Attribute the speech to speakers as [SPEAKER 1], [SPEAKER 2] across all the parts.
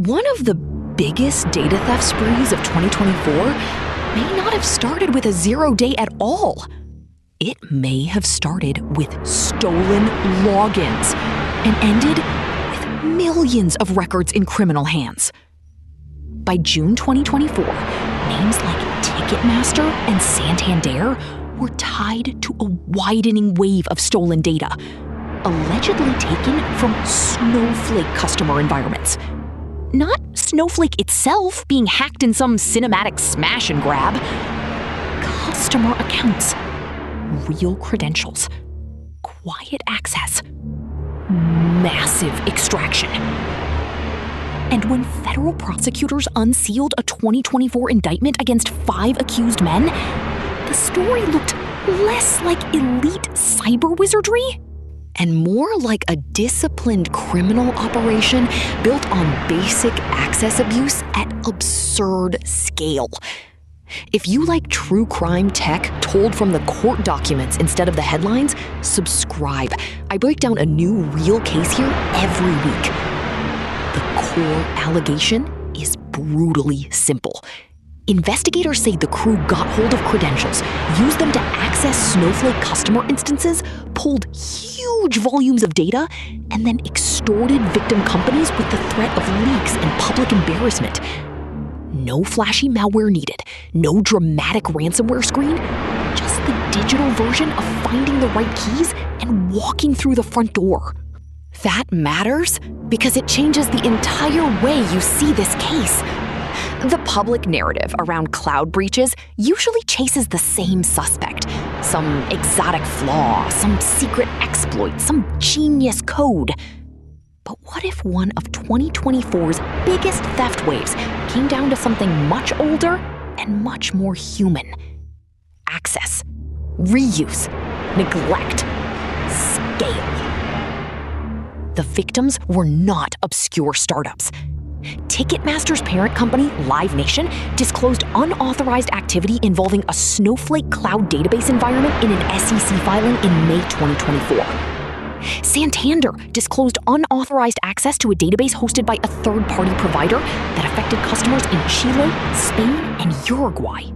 [SPEAKER 1] One of the biggest data theft sprees of 2024 may not have started with a 0 day at all. It may have started with stolen logins and ended with millions of records in criminal hands. By June 2024, names like Ticketmaster and Santander were tied to a widening wave of stolen data, allegedly taken from Snowflake customer environments. Not Snowflake itself being hacked in some cinematic smash and grab. Customer accounts, real credentials, quiet access, massive extraction. And when federal prosecutors unsealed a 2024 indictment against 5 accused men, the story looked less like elite cyber wizardry and more like a disciplined criminal operation built on basic access abuse at absurd scale. If you like true crime tech told from the court documents instead of the headlines, subscribe. I break down a new real case here every week. The core allegation is brutally simple. Investigators say the crew got hold of credentials, used them to access Snowflake customer instances, pulled huge volumes of data, and then extorted victim companies with the threat of leaks and public embarrassment. No flashy malware needed, no dramatic ransomware screen, just the digital version of finding the right keys and walking through the front door. That matters because it changes the entire way you see this case. The public narrative around cloud breaches usually chases the same suspect. Some exotic flaw, some secret exploit, some genius code. But what if one of 2024's biggest theft waves came down to something much older and much more human? Access, reuse, neglect, scale. The victims were not obscure startups. Ticketmaster's parent company, Live Nation, disclosed unauthorized activity involving a Snowflake cloud database environment in an SEC filing in May 2024. Santander disclosed unauthorized access to a database hosted by a third-party provider that affected customers in Chile, Spain, and Uruguay.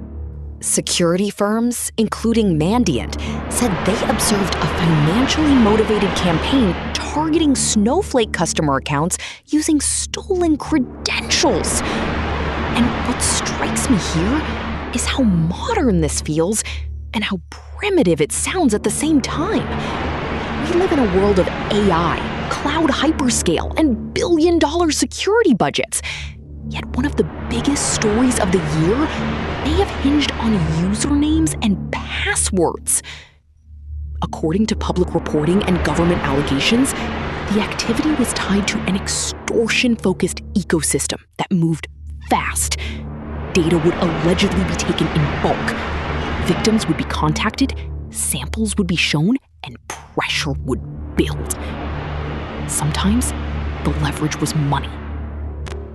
[SPEAKER 1] Security firms, including Mandiant, said they observed a financially motivated campaign targeting Snowflake customer accounts using stolen credentials. And what strikes me here is how modern this feels and how primitive it sounds at the same time. We live in a world of AI, cloud hyperscale, and billion-dollar security budgets. Yet one of the biggest stories of the year may have hinged on usernames and passwords. According to public reporting and government allegations, the activity was tied to an extortion-focused ecosystem that moved fast. Data would allegedly be taken in bulk. Victims would be contacted, samples would be shown, and pressure would build. Sometimes the leverage was money.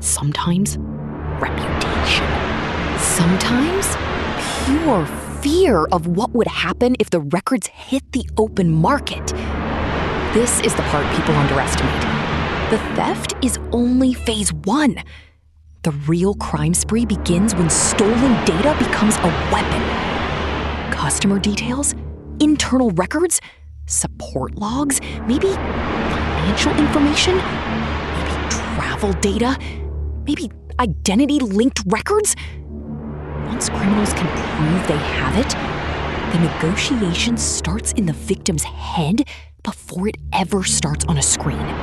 [SPEAKER 1] Sometimes reputation. Sometimes pure fear of what would happen if the records hit the open market. This is the part people underestimate. The theft is only phase 1. The real crime spree begins when stolen data becomes a weapon. Customer details, internal records, support logs, maybe financial information, maybe travel data, maybe identity-linked records. Once criminals can prove they have it, the negotiation starts in the victim's head before it ever starts on a screen. When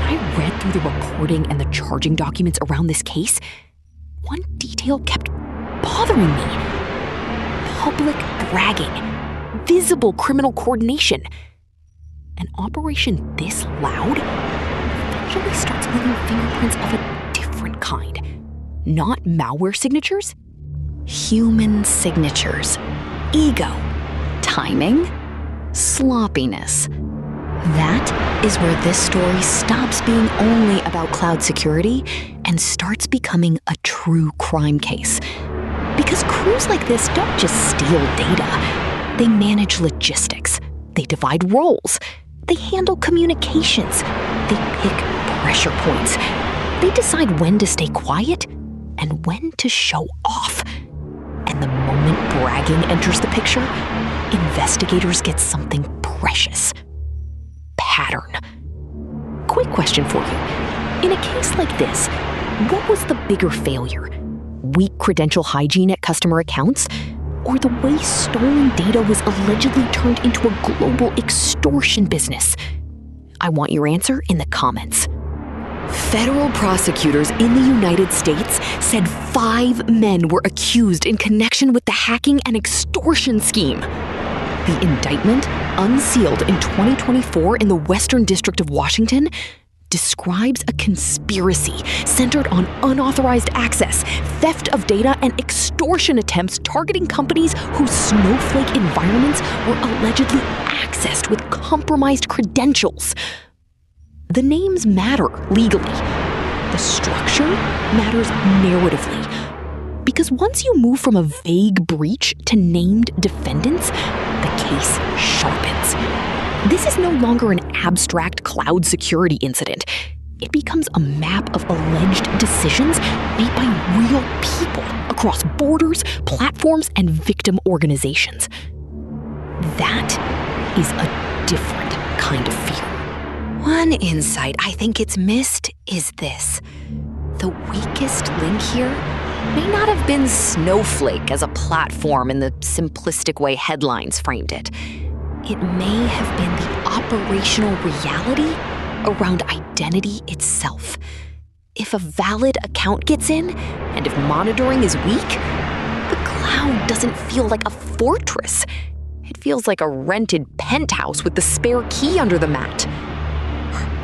[SPEAKER 1] I read through the reporting and the charging documents around this case, one detail kept bothering me. Public bragging, visible criminal coordination. An operation this loud eventually starts leaving fingerprints of a different kind. Not malware signatures, human signatures. Ego, timing, sloppiness. That is where this story stops being only about cloud security and starts becoming a true crime case. Because crews like this don't just steal data. They manage logistics. They divide roles. They handle communications. They pick pressure points. They decide when to stay quiet and when to show off. And the moment bragging enters the picture, investigators get something precious. Pattern. Quick question for you. In a case like this, what was the bigger failure? Weak credential hygiene at customer accounts? Or the way stolen data was allegedly turned into a global extortion business? I want your answer in the comments. Federal prosecutors in the United States said 5 men were accused in connection with the hacking and extortion scheme. The indictment, unsealed in 2024 in the Western District of Washington, describes a conspiracy centered on unauthorized access, theft of data, and extortion attempts targeting companies whose Snowflake environments were allegedly accessed with compromised credentials. The names matter legally. The structure matters narratively. Because once you move from a vague breach to named defendants, the case sharpens. This is no longer an abstract cloud security incident. It becomes a map of alleged decisions made by real people across borders, platforms, and victim organizations. That is a different kind of fear. One insight I think it's missed is this. The weakest link here may not have been Snowflake as a platform in the simplistic way headlines framed it. It may have been the operational reality around identity itself. If a valid account gets in, and if monitoring is weak, the cloud doesn't feel like a fortress. It feels like a rented penthouse with the spare key under the mat.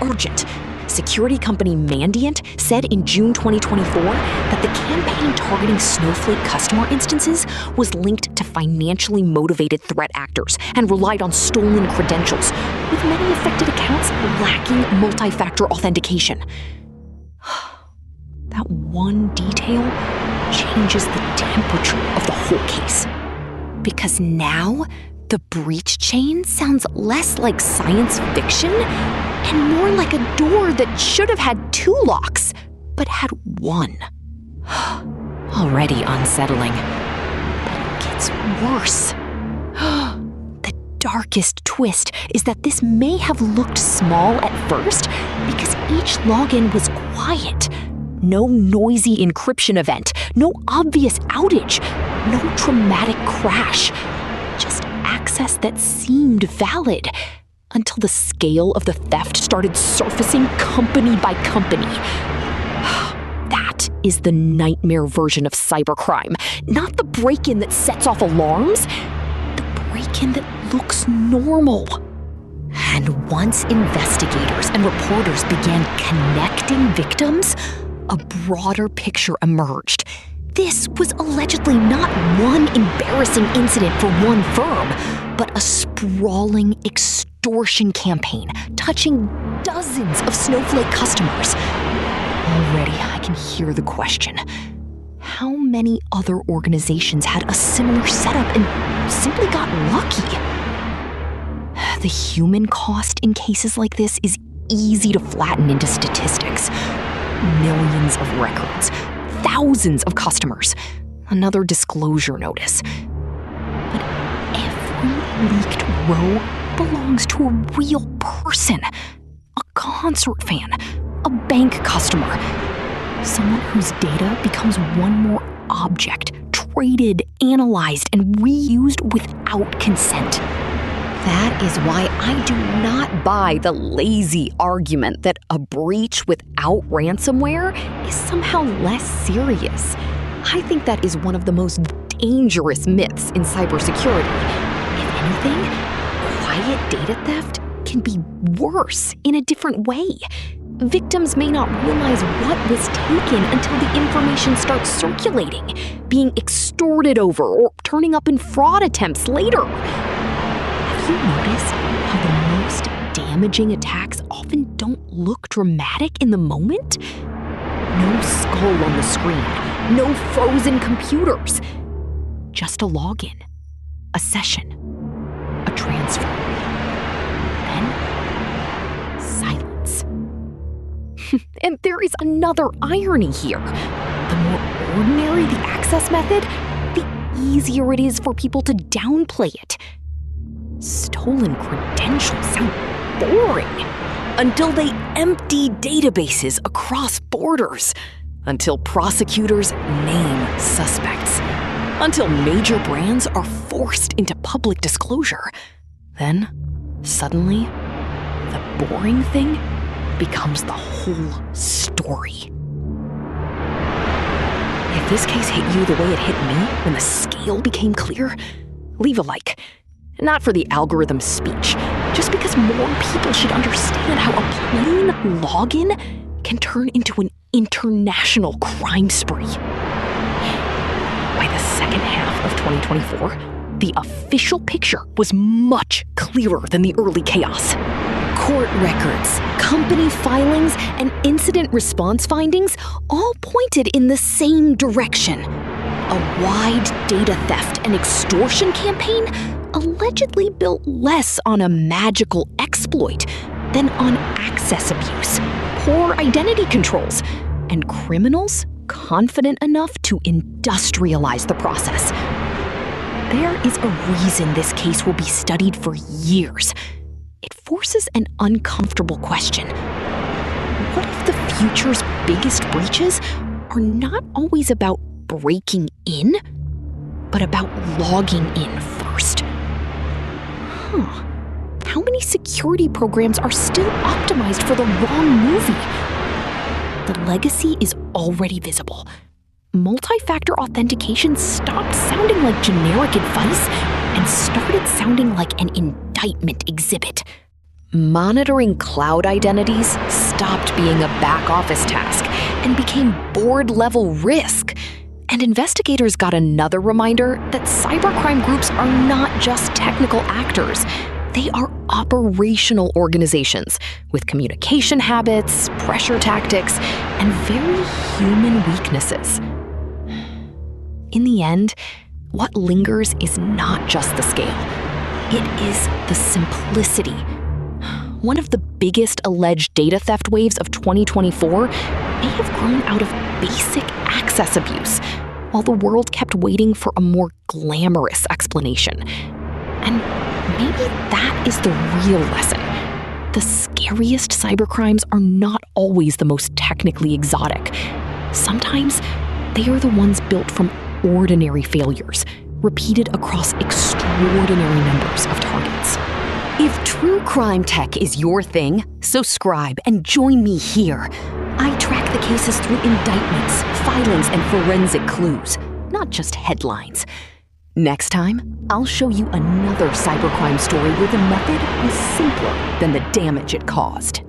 [SPEAKER 1] Urgent. Security company Mandiant said in June 2024 that the campaign targeting Snowflake customer instances was linked to financially motivated threat actors and relied on stolen credentials, with many affected accounts lacking multi-factor authentication. That one detail changes the temperature of the whole case. Because now, the breach chain sounds less like science fiction and more like a door that should have had 2 locks, but had 1. Already unsettling. But it gets worse. The darkest twist is that this may have looked small at first because each login was quiet. No noisy encryption event, no obvious outage, no traumatic crash. Just access that seemed valid. Until the scale of the theft started surfacing company by company. That is the nightmare version of cybercrime, not the break-in that sets off alarms, the break-in that looks normal. And once investigators and reporters began connecting victims, a broader picture emerged. This was allegedly not one embarrassing incident for one firm, but a sprawling extortion campaign touching dozens of Snowflake customers. Already, I can hear the question. How many other organizations had a similar setup and simply got lucky? The human cost in cases like this is easy to flatten into statistics. Millions of records, thousands of customers, another disclosure notice. But every leaked row belongs to a real person, a concert fan, a bank customer, someone whose data becomes one more object, traded, analyzed, and reused without consent. That is why I do not buy the lazy argument that a breach without ransomware is somehow less serious. I think that is one of the most dangerous myths in cybersecurity. If anything, quiet data theft can be worse in a different way. Victims may not realize what was taken until the information starts circulating, being extorted over, or turning up in fraud attempts later. Have you noticed how the most damaging attacks often don't look dramatic in the moment? No skull on the screen, no frozen computers. Just a login, a session, a transfer. Then, silence. And there is another irony here. The more ordinary the access method, the easier it is for people to downplay it. Stolen credentials sound boring until they empty databases across borders, until prosecutors name suspects, until major brands are forced into public disclosure. Then, suddenly, the boring thing becomes the whole story. If this case hit you the way it hit me when the scale became clear, leave a like. Not for the algorithm's speech, just because more people should understand how a plain login can turn into an international crime spree. By the second half of 2024, the official picture was much clearer than the early chaos. Court records, company filings, and incident response findings all pointed in the same direction. A wide data theft and extortion campaign allegedly built less on a magical exploit than on access abuse, poor identity controls, and criminals confident enough to industrialize the process. There is a reason this case will be studied for years. It forces an uncomfortable question. What if the future's biggest breaches are not always about breaking in, but about logging in first? How many security programs are still optimized for the wrong movie? The legacy is already visible. Multi-factor authentication stopped sounding like generic advice and started sounding like an indictment exhibit. Monitoring cloud identities stopped being a back-office task and became board-level risk. And investigators got another reminder that cybercrime groups are not just technical actors. They are operational organizations with communication habits, pressure tactics, and very human weaknesses. In the end, what lingers is not just the scale. It is the simplicity. One of the biggest alleged data theft waves of 2024 may have grown out of basic access abuse, while the world kept waiting for a more glamorous explanation. And maybe that is the real lesson. The scariest cybercrimes are not always the most technically exotic. Sometimes they are the ones built from ordinary failures, repeated across extraordinary numbers of targets. If true crime tech is your thing, subscribe and join me here. I track the cases through indictments, filings, and forensic clues, not just headlines. Next time, I'll show you another cybercrime story where the method was simpler than the damage it caused.